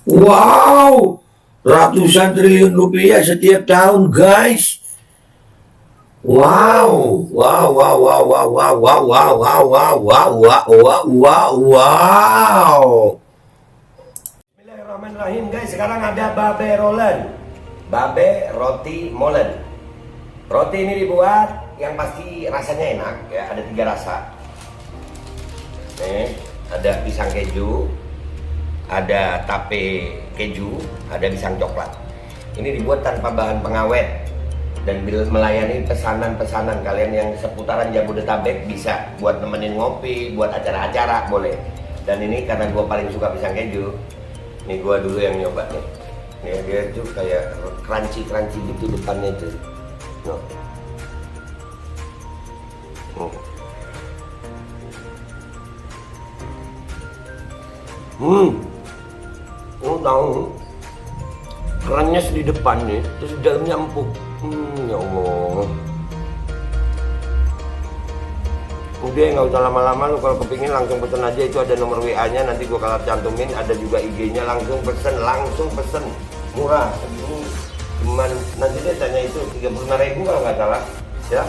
Wow, ratusan triliun rupiah setiap tahun, guys. Wow, wow, wow, wow, wow, wow, wow, wow, wow, wow, wow, wow, wow, wow, wow. Bismillahirrahmanirrahim, guys. Sekarang ada babe rolen, babe roti molen. Roti ini dibuat yang pasti rasanya enak ya. Ada 3 rasa. Nih, ada pisang keju, ada tape keju, ada pisang coklat. Ini dibuat tanpa bahan pengawet dan melayani pesanan-pesanan kalian yang seputaran Jabodetabek. Bisa buat nemenin ngopi, buat acara-acara boleh. Dan ini karena gue paling suka pisang keju, ini gue dulu yang nyoba nih. Nih dia tuh kayak crunchy gitu depannya tuh. No. Tahu kerennya di depan nih, terus di dalamnya empuk. Ya Allah. Udah nggak usah lama-lama, lu kalau kepingin langsung pesen aja, itu ada nomor WA-nya, nanti gua kalau cantumin, ada juga IG-nya, langsung pesen, murah. Segini cuman nanti dia tanya itu 35.000 kalau nggak salah, ya.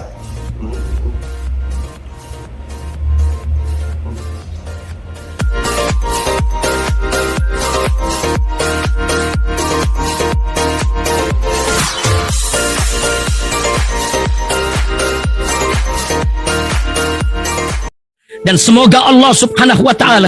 Dan semoga Allah subhanahu wa ta'ala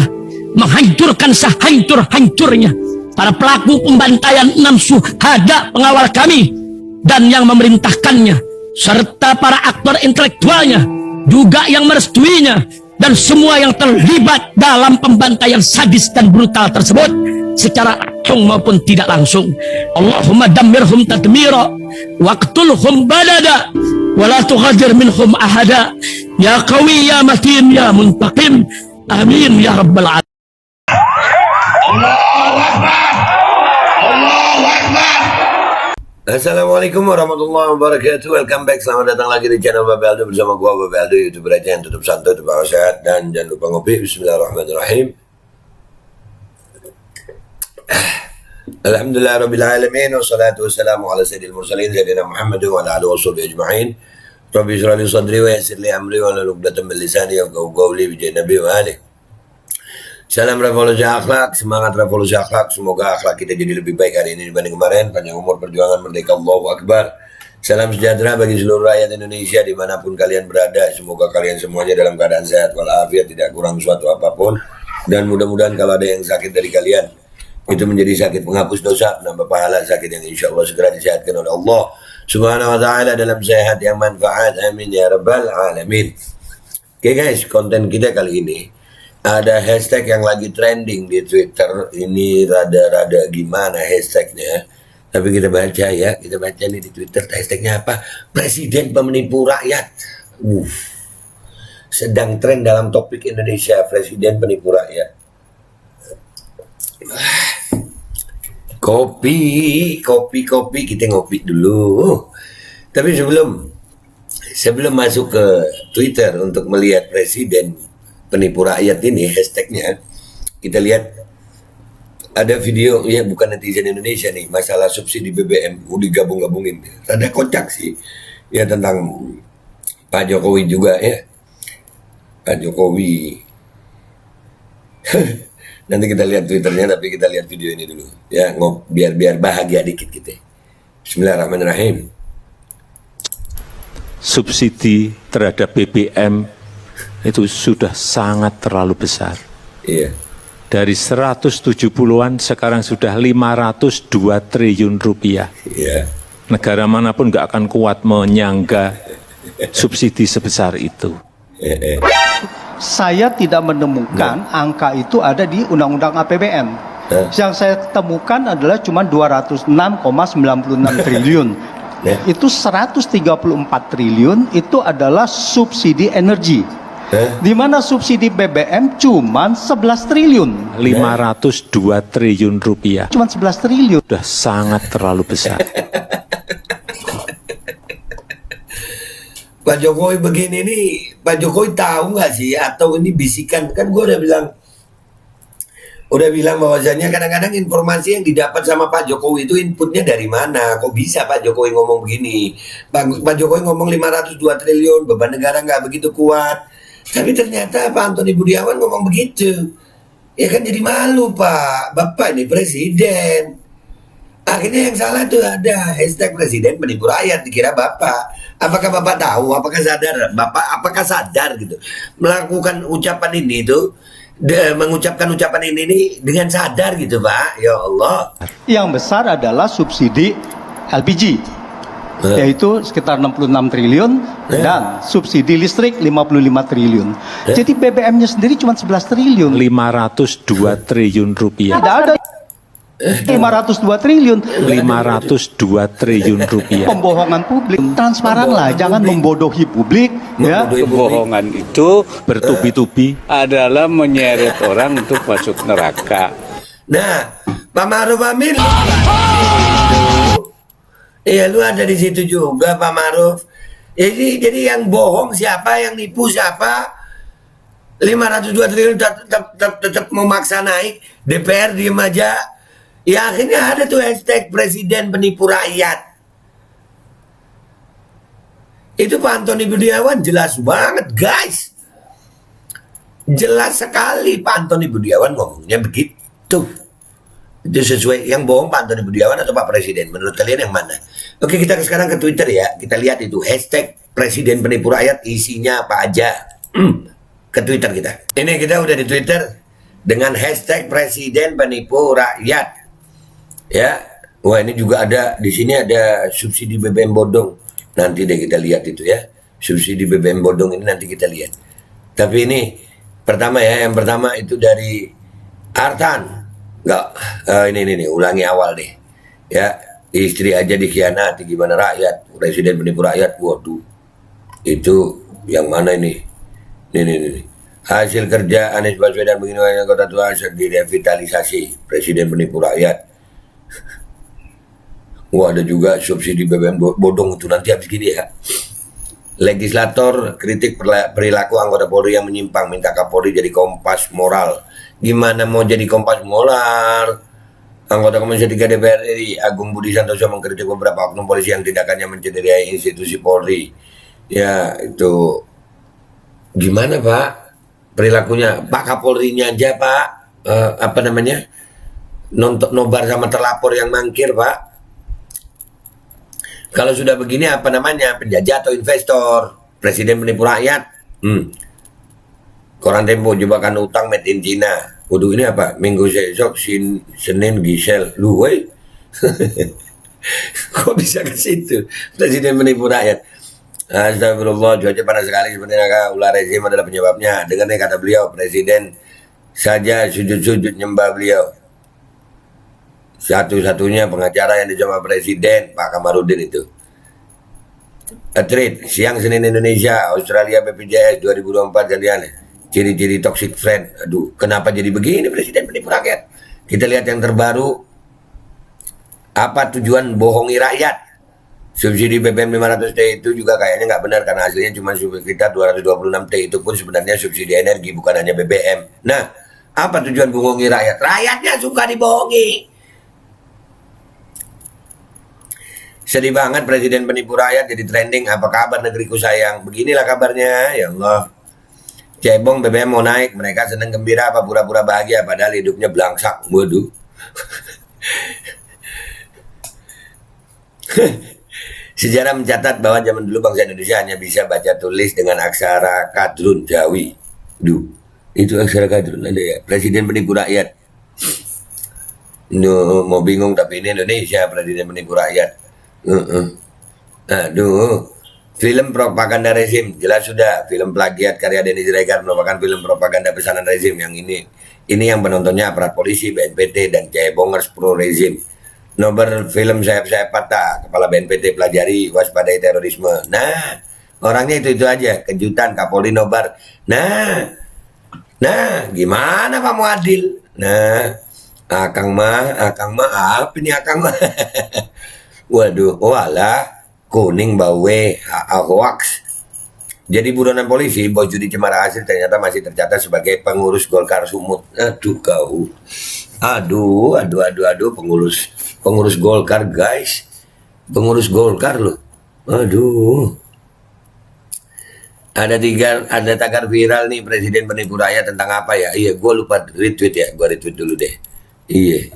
menghancurkan sehancur-hancurnya para pelaku pembantaian 6 syuhada pengawal kami dan yang memerintahkannya, serta para aktor intelektualnya juga yang merestuinya, dan semua yang terlibat dalam pembantaian sadis dan brutal tersebut secara langsung maupun tidak langsung. Allahumma dammirhum tadmira waqtulhum badada wala tughadir minhum ahada ya qawi ya matin ya muntaqim, amin ya rabbal alamin. Allahu Akbar, Allahu Akbar. Assalamualaikum warahmatullahi wabarakatuh. Welcome back, selamat datang lagi di channel Babe Aldo bersama gua Babe Aldo, YouTuber aja yang tutup santai, tetap sehat, dan jangan lupa ngopi. Bismillahirrahmanirrahim. Alhamdulillah Rabbil Alamin, wassalatu wassalamu ala sayyidil mursalin sayyidina Muhammad wa ala alihi washabihi ajma'in. Rabbi shrah li sadri wa yassir li amri wa hlul 'uqdatam min lisani yafqahu qawli bi nabi wa alihi. Salam revolusi akhlak, semangat revolusi akhlak. Semoga akhlak kita jadi lebih baik hari ini dibanding kemarin. Panjang umur, perjuangan, merdeka, Allahu Akbar. Salam sejahtera bagi seluruh rakyat Indonesia dimanapun kalian berada. Semoga kalian semuanya dalam keadaan sehat walafiat, tidak kurang suatu apapun. Dan mudah-mudahan kalau ada yang sakit dari kalian, itu menjadi sakit penghapus dosa, menambah pahala sakit yang insya Allah segera disehatkan oleh Allah Subhanahu wa ta'ala dalam sehat yang manfaat. Amin ya rabbal alamin. Oke guys, konten kita kali ini ada hashtag yang lagi trending di Twitter. Ini rada-rada gimana hashtagnya, tapi kita baca ya, kita baca nih di Twitter. Hashtagnya apa? Presiden penipu rakyat. Sedang tren dalam topik Indonesia, presiden penipu rakyat. Kopi, kita ngopi dulu. Tapi sebelum masuk ke Twitter untuk melihat presiden penipu rakyat ini hashtagnya, kita lihat ada video ya, bukan netizen Indonesia nih, masalah subsidi BBM digabung-gabungin. Rada kocak sih ya, tentang Pak Jokowi juga ya, Pak Jokowi. Nanti kita lihat Twitternya, tapi kita lihat video ini dulu ya, biar bahagia dikit kita. Bismillahirrahmanirrahim. Subsidi terhadap BBM itu sudah sangat terlalu besar. Iya. Dari 170-an sekarang sudah 502 triliun rupiah. Iya. Negara manapun nggak akan kuat menyangga subsidi sebesar itu. Saya tidak menemukan angka itu ada di Undang-Undang APBN. Yang saya temukan adalah cuma 206,96 triliun. Itu 134 triliun itu adalah subsidi energi. Di mana subsidi BBM cuma 11 triliun. 502 triliun rupiah. Cuma 11 triliun. Sudah sangat terlalu besar. Pak Jokowi begini nih, Pak Jokowi tahu nggak sih, atau ini bisikan? Kan gue udah bilang udah bilang bahwasanya kadang-kadang informasi yang didapat sama Pak Jokowi itu inputnya dari mana? Kok bisa Pak Jokowi ngomong begini? Pak Jokowi ngomong 502 triliun, beban negara nggak begitu kuat. Tapi ternyata Pak Antoni Budiawan ngomong begitu. Ya kan jadi malu Pak. Bapak ini presiden. Akhirnya yang salah tuh ada hashtag presiden penipu rakyat, dikira Bapak. Apakah Bapak tahu? Apakah sadar? Bapak apakah sadar gitu? Melakukan ucapan ini tuh, mengucapkan ucapan ini dengan sadar gitu Pak. Ya Allah. Yang besar adalah subsidi LPG, yaitu sekitar 66 triliun, dan subsidi listrik 55 triliun. Jadi BBM-nya sendiri cuma 11 triliun. 502 triliun rupiah. Tidak ada 502 triliun. 502 triliun rupiah. Pembohongan publik, transparan lah, jangan membodohi publik, ya. Kebohongan itu Bertubi-tubi. adalah menyeret orang untuk masuk neraka. Nah, Pak Ma'ruf Amin. Iya, lu ada di situ juga Pak Ma'ruf. Jadi yang bohong siapa, yang nipu siapa? 502 triliun tetap memaksa naik. DPR diem aja. Ya akhirnya ada tuh hashtag presiden penipu rakyat. Itu Pak Antoni Budiawan jelas banget guys. Jelas sekali Pak Antoni Budiawan ngomongnya begitu. Itu sesuai, yang bohong Pak Antoni Budiawan atau Pak Presiden? Menurut kalian yang mana? Oke, kita sekarang ke Twitter ya. Kita lihat itu hashtag presiden penipu rakyat isinya apa aja. Ke Twitter kita. Ini kita udah di Twitter dengan hashtag presiden penipu rakyat. Ya, wah ini juga ada di sini, ada subsidi BBM bodong. Nanti deh kita lihat itu ya, subsidi BBM bodong ini nanti kita lihat. Tapi ini pertama ya, yang pertama itu dari Artan. Enggak, ini ulangi awal deh. Ya, istri aja dikhianati gimana rakyat, presiden penipu rakyat. Waduh, itu yang mana ini? Ini. Hasil kerja Anies Baswedan begini kota tua direvitalisasi, presiden penipu rakyat. Wah, ada juga subsidi BBM bodong itu nanti habis gini ya. Legislator kritik perilaku anggota Polri yang menyimpang, minta Kapolri jadi kompas moral. Gimana mau jadi kompas moral? Anggota Komisi 3 DPR RI Agung Budi Santoso mengkritik beberapa oknum polisi yang tindakannya mencederai institusi Polri. Ya itu gimana Pak perilakunya? Pak Kapolrinya aja Pak apa namanya, nobar sama terlapor yang mangkir Pak. Kalau sudah begini apa namanya, penjajah atau investor? Presiden penipu rakyat. Koran Tempo, jebakan utang made in China. Waduh, ini apa? Minggu besok Senin Gisel. Lu woi. Kok bisa ke situ? Presiden penipu rakyat. Astagfirullah, cuaca panas sekali sebenarnya ular rezim adalah penyebabnya. Dengar nih kata beliau, presiden saja sujud-sujud nyembah beliau. Satu-satunya pengacara yang dicoba presiden, Pak Kamarudin itu. Tweet, siang Senin Indonesia, Australia BPJS 2024 gantian. Ciri-ciri toxic friend. Aduh, kenapa jadi begini presiden penipu rakyat? Kita lihat yang terbaru. Apa tujuan bohongi rakyat? Subsidi BBM 500T itu juga kayaknya nggak benar karena hasilnya cuma sekitar 226T. Itu pun sebenarnya subsidi energi, bukan hanya BBM. Nah, apa tujuan bohongi rakyat? Rakyatnya suka dibohongi. Sedih banget presiden penipu rakyat jadi trending. Apa kabar negeriku sayang? Beginilah kabarnya, ya Allah. Cebong BBM mau naik, mereka seneng gembira apa pura-pura bahagia padahal hidupnya belangsak. Waduh. Sejarah mencatat bahwa zaman dulu bangsa Indonesia hanya bisa baca tulis dengan aksara kadrun Jawi. Duh, itu aksara kadrun ada ya. Presiden penipu rakyat. Duh, mau bingung tapi ini Indonesia presiden penipu rakyat. Aduh, film propaganda rezim jelas sudah. Film plagiat karya Denny Siregar merupakan film propaganda pesanan rezim. Yang ini yang penontonnya aparat polisi, BNPT dan cebongers pro rezim. Nomor film sayap-sayap patah, kepala BNPT pelajari waspadai terorisme. Nah, orangnya itu aja. Kejutan Kapolri nobar. Nah, gimana Pak Muadil? Nah, Akang mah apa nih Akang mah? Waduh, walah kuning bawe hoax. Jadi buronan polisi, Bos Judi Cemara Asri ternyata masih tercatat sebagai pengurus Golkar Sumut. Aduh kau. Aduh, pengurus Golkar guys. Pengurus Golkar loh. Aduh. Ada tagar viral nih, presiden penipu rakyat tentang apa ya? Iya, gue lupa retweet ya. Gue retweet dulu deh. Iya.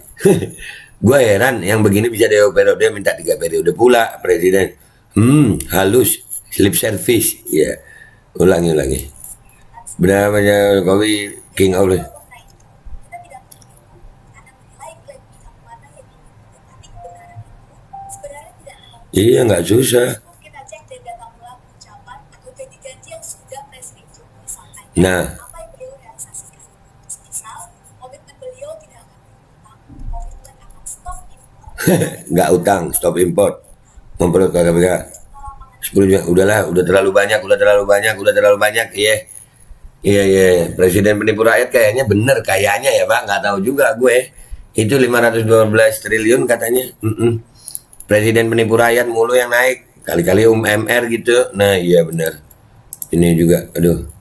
Gue heran yang begini bisa periode minta 3 periode pula presiden. Halus. Lip service. Iya. Ulangi. Benar banyak Jokowi King Allah. Iya, nggak susah. Nah, nggak utang, stop import, memperoleh KPK 10 juta, udah terlalu banyak, iya, presiden penipu rakyat kayaknya bener, kayaknya ya Pak, nggak tahu juga gue, itu 512 triliun katanya, presiden penipu rakyat mulu yang naik, kali-kali UMR gitu, nah iya bener, ini juga, aduh.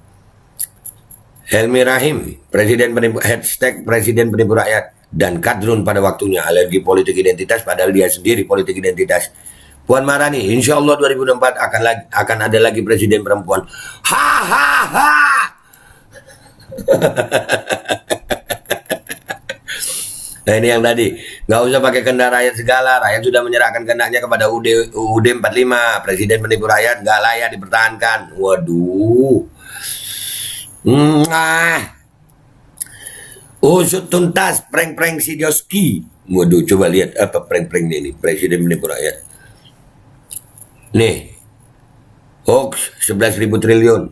Helmi Rahim, presiden penipu rakyat dan kadrun pada waktunya, alergi politik identitas padahal dia sendiri politik identitas. Puan Maharani, insya Allah 2024 akan ada lagi presiden perempuan. Hahaha. Nah ini yang tadi, nggak usah pakai kehendak rakyat segala, rakyat sudah menyerahkan kehendaknya kepada UUD 45, presiden penipu rakyat nggak layak dipertahankan. Waduh. Usut tuntas prank-prank si Joski. Waduh, coba lihat apa prank-prank ini presiden penipu rakyat. Nih, hoax 11.000 triliun,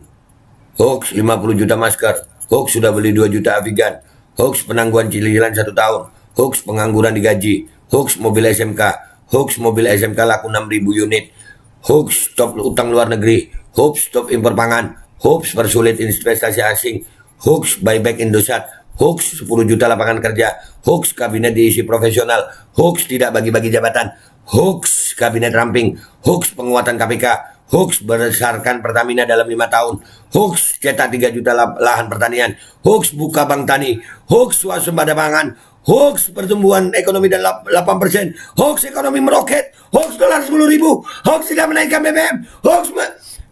hoax 50 juta masker, hoax sudah beli 2 juta Avigan, hoax penangguhan cicilan 1 tahun, hoax pengangguran digaji, hoax mobil SMK, hoax mobil SMK laku 6.000 unit, hoax stop utang luar negeri, hoax stop impor pangan, hoax persulit investasi asing, hoax buyback Indosat, hoax 10 juta lapangan kerja, hoax kabinet diisi profesional, hoax tidak bagi-bagi jabatan, hoax kabinet ramping, hoax penguatan KPK, hoax berdasarkan Pertamina dalam 5 tahun, hoax cetak 3 juta lahan pertanian, hoax buka bank tani, hoax swasembada pangan, hoax pertumbuhan ekonomi dan 8%, hoax ekonomi meroket, hoax dolar 10.000, hoax tidak menaikkan BBM, hoax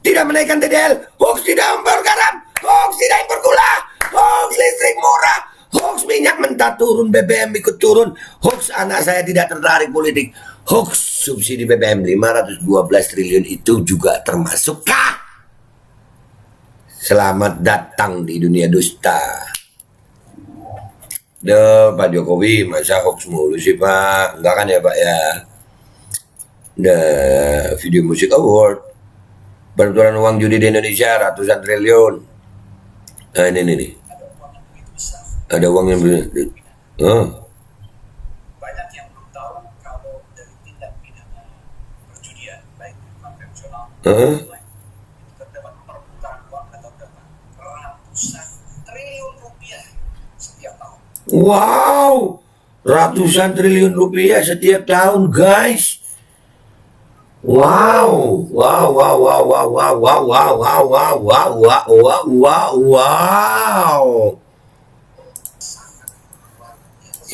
tidak menaikkan TDL, hoax tidak impor garam, hoax tidak impor gula, hoax listrik murah, hoax minyak mentah turun, BBM ikut turun, hoax anak saya tidak tertarik politik, hoax subsidi BBM 512 triliun itu juga termasukkah? Selamat datang di dunia dusta. Pak Jokowi masa hoax mulu sih Pak? Enggak kan ya Pak ya? Video Music Award, peraturan uang judi di Indonesia ratusan triliun. Nah ini. Ada uang yang banyak yang belum tahu kalau dari tindak pidana perjudian baik konvensional terdapat perputaran uang atau dana ratusan triliun rupiah setiap tahun. Wow, ratusan triliun rupiah setiap tahun guys. Wow.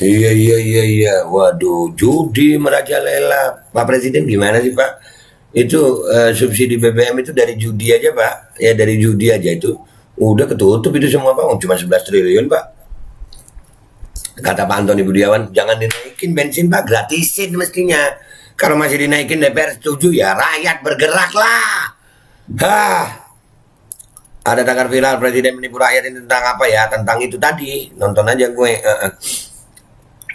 Iya. Waduh, judi merajalela. Pak Presiden gimana sih Pak? Itu subsidi BBM itu dari judi aja Pak. Ya dari judi aja itu. Udah ketutup itu semua Pak. Cuma 11 triliun Pak. Kata Pak Antoni Budiawan, jangan dinaikin bensin Pak, gratisin mestinya. Kalau masih dinaikin DPR setuju ya rakyat bergeraklah. Ada tagar viral presiden menipu rakyat ini tentang apa ya? Tentang itu tadi. Nonton aja gue.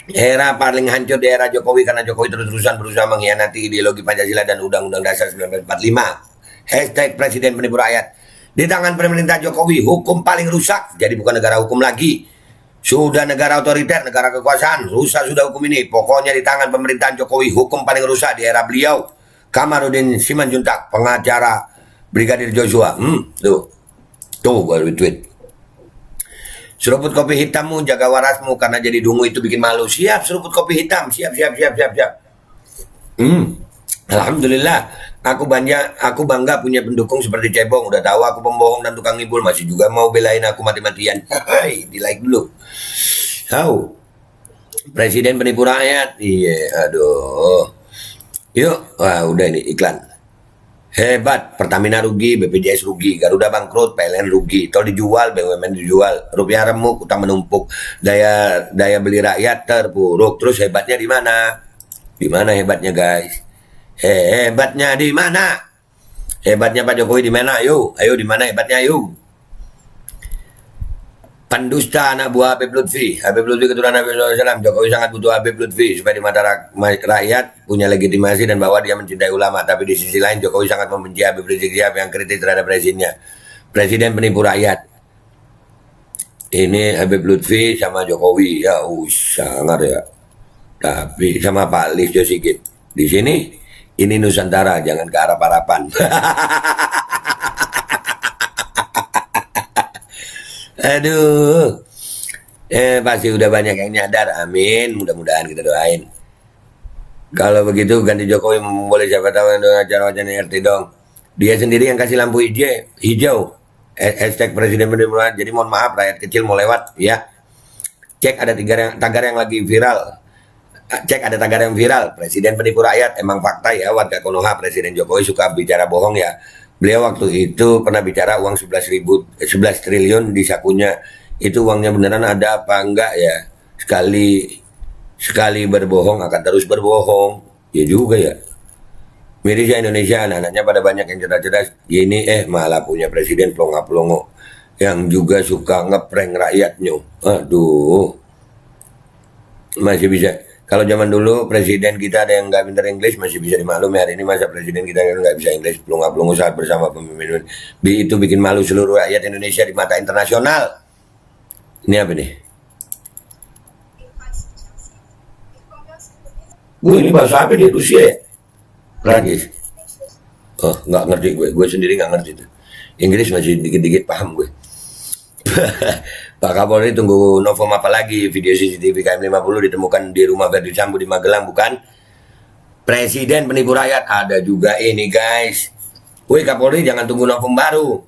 Era paling hancur di era Jokowi karena Jokowi terus-terusan berusaha mengkhianati ideologi Pancasila dan Undang-Undang Dasar 1945. Hashtag presiden penipu rakyat. Di tangan pemerintah Jokowi, hukum paling rusak. Jadi bukan negara hukum lagi. Sudah negara otoriter, negara kekuasaan, rusak sudah hukum ini. Pokoknya di tangan pemerintahan Jokowi, hukum paling rusak di era beliau. Kamarudin Simanjuntak, pengacara Brigadir Joshua. Tuh baru tweet. Seruput kopi hitammu, jaga warasmu, karena jadi dungu itu bikin malu. Siap seruput kopi hitam, siap. Alhamdulillah, Aku bangga punya pendukung seperti Cebong. Udah tahu aku pembohong dan tukang ngibul, masih juga mau belain aku mati-matian. Hai, di like dulu. Tahu. Presiden penipu rakyat. Iya, aduh. Yuk, wah udah ini iklan. Hebat, Pertamina rugi, BPJS rugi, Garuda bangkrut, PLN rugi, tol dijual, BUMN dijual, rupiah remuk, utang menumpuk, daya beli rakyat terpuruk. Terus hebatnya di mana? Di mana hebatnya, guys? Hebatnya di mana? Hebatnya Pak Jokowi di mana? Ayo di mana hebatnya? Pendusta anak buah Habib Lutfi. Habib Lutfi keturunan Nabi SAW. Jokowi sangat butuh Habib Lutfi supaya di mata rakyat punya legitimasi dan bahwa dia mencintai ulama. Tapi di sisi lain Jokowi sangat membenci Habib Rizik Syihab yang kritis terhadap presidennya. Presiden penipu rakyat. Ini Habib Lutfi sama Jokowi ya, sangat ya. Tapi sama Pak Listio Sigit. Di sini ini Nusantara, jangan ke arah-harapan. Aduh, pasti udah banyak yang nyadar, amin. Mudah-mudahan kita doain. Kalau begitu ganti Jokowi boleh siapa tahu yang acara wacana RT dong. Dia sendiri yang kasih lampu hijau. Hashtag presiden benar-benar. Jadi mohon maaf rakyat kecil mau lewat ya. Cek ada tagar yang lagi viral. Cek ada tagar yang viral. Presiden penipu rakyat. Emang fakta ya warga Konoha, Presiden Jokowi suka bicara bohong ya. Beliau waktu itu pernah bicara uang 11 triliun di sakunya. Itu uangnya beneran ada apa enggak ya? Sekali berbohong akan terus berbohong. Ya juga ya. Mirisnya Indonesia, anak-anaknya pada banyak yang cerdas-cerdas. Gini malah punya presiden pelongo-pelongo yang juga suka ngeprank rakyatnya. Aduh. Masih bisa. Kalau zaman dulu presiden kita ada yang nggak pintar Inggris masih bisa dimaklumi. Hari ini masa presiden kita nggak bisa Inggris, pelongo-pelongo saat bersama pemimpin itu bikin malu seluruh rakyat Indonesia di mata internasional. Ini apa nih? Ini bahasa apa nih? Rusia ya? Prancis. Oh, nggak ngerti gue sendiri nggak ngerti tuh. Inggris masih dikit-dikit paham gue. Pak Kapolri tunggu novum apa lagi? Video CCTV KM50 ditemukan di rumah Verdi Sambo di Magelang, bukan? Presiden penipu rakyat ada juga ini guys. Woi Kapolri jangan tunggu novum baru,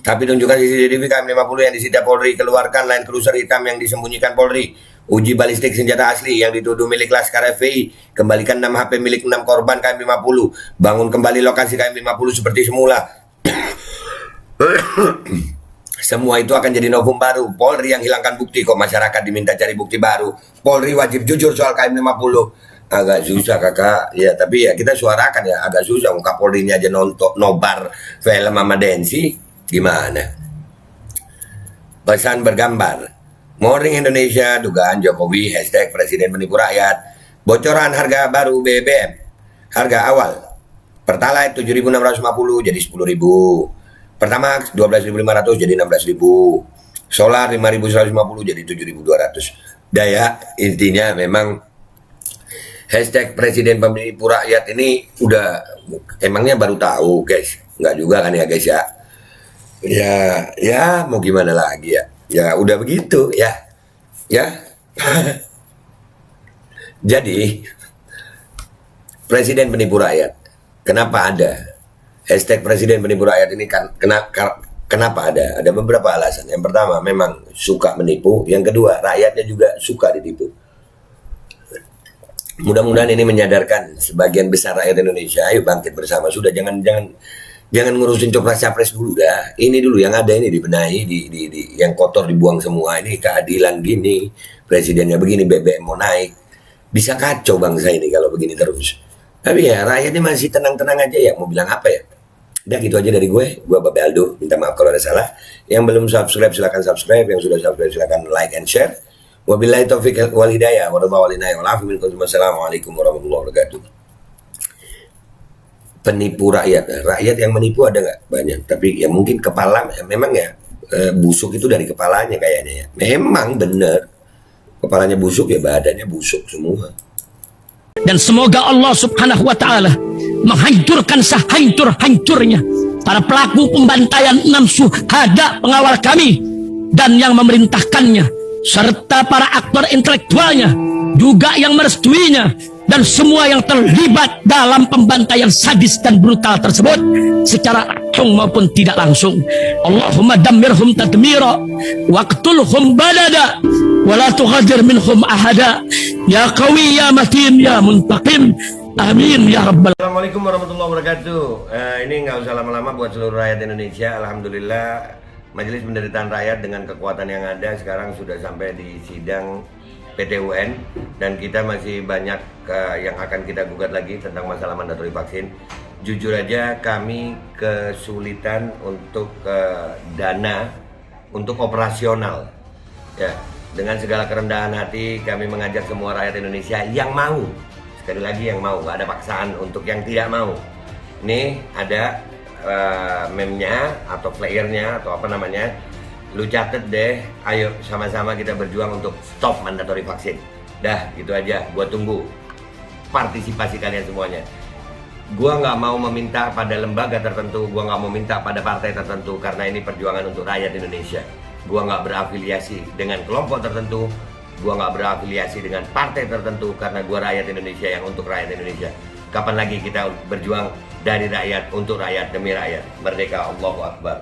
tapi tunjukkan CCTV KM50 yang disita Polri, keluarkan Land Cruiser hitam yang disembunyikan Polri, uji balistik senjata asli yang dituduh milik Laskar FPI, kembalikan 6 HP milik 6 korban KM50, bangun kembali lokasi KM50 seperti semula. Semua itu akan jadi novum baru. Polri yang hilangkan bukti, kok masyarakat diminta cari bukti baru. Polri wajib jujur soal KM50. Agak susah kakak. Ya tapi ya kita suarakan ya, agak susah. Kapolrinya aja nobar film sama Densi. Gimana? Pesan bergambar. Morning Indonesia, dugaan Jokowi, hashtag presiden penipu rakyat. Bocoran harga baru BBM. Harga awal Pertalite 7.650 jadi 10.000. Pertamax 12.500 jadi 16.000. Solar 5.150 jadi 7.200. Daya intinya memang hashtag presiden penipu rakyat ini udah emangnya baru tahu guys. Enggak juga kan ya guys ya. Ya mau gimana lagi ya. Ya udah begitu ya. Ya. Jadi presiden penipu rakyat. Kenapa ada? Hashtag presiden penipu rakyat ini kan kenapa ada? Ada beberapa alasan. Yang pertama memang suka menipu. Yang kedua rakyatnya juga suka ditipu. Mudah-mudahan ini menyadarkan sebagian besar rakyat Indonesia. Ayo bangkit bersama. Sudah jangan ngurusin capres dulu dah. Ini dulu yang ada ini dibenahi, yang kotor dibuang semua. Ini keadilan gini. Presidennya begini, BBM mau naik. Bisa kacau bangsa ini kalau begini terus. Tapi ya rakyatnya masih tenang-tenang aja ya. Mau bilang apa ya? Udah gitu aja dari gue Babe Aldo, minta maaf kalau ada salah. Yang belum subscribe silakan subscribe, yang sudah subscribe silakan like and share. Wabillahi taufiq wal hidayah, wassalamualaikum warahmatullahi wabarakatuh. Penipu rakyat, rakyat yang menipu ada nggak? Banyak, tapi ya mungkin kepala memang ya busuk itu dari kepalanya kayaknya ya. Memang bener, kepalanya busuk ya badannya busuk semua. Dan semoga Allah subhanahu wa ta'ala menghancurkan sehancur-hancurnya para pelaku pembantaian 6 syuhada pengawal kami dan yang memerintahkannya, serta para aktor intelektualnya juga yang merestuinya, dan semua yang terlibat dalam pembantaian sadis dan brutal tersebut secara langsung maupun tidak langsung. Allahumma dammirhum tadmira waqtulhum balada wala tughadir minhum ahada ya qawi ya matin ya muntaqim. Amin ya rabbal. Assalamualaikum warahmatullahi wabarakatuh. Ini nggak usah lama-lama buat seluruh rakyat Indonesia. Alhamdulillah Majelis Penderitaan Rakyat dengan kekuatan yang ada sekarang sudah sampai di sidang PT UN, dan kita masih banyak yang akan kita gugat lagi tentang masalah mandatori vaksin. Jujur aja kami kesulitan untuk dana untuk operasional. Ya, dengan segala kerendahan hati kami mengajak semua rakyat Indonesia yang mau. Sekali lagi yang mau, nggak ada paksaan untuk yang tidak mau. Nih ada meme-nya atau flyernya atau apa namanya, lu catet deh, ayo sama-sama kita berjuang untuk stop mandatori vaksin. Dah gitu aja, gua tunggu partisipasi kalian semuanya. Gua nggak mau meminta pada lembaga tertentu, gua nggak mau minta pada partai tertentu, karena ini perjuangan untuk rakyat Indonesia. Gua nggak berafiliasi dengan kelompok tertentu, gua nggak berafiliasi dengan partai tertentu, karena gua rakyat Indonesia yang untuk rakyat Indonesia. Kapan lagi kita berjuang dari rakyat untuk rakyat demi rakyat? Merdeka, Allahu Akbar.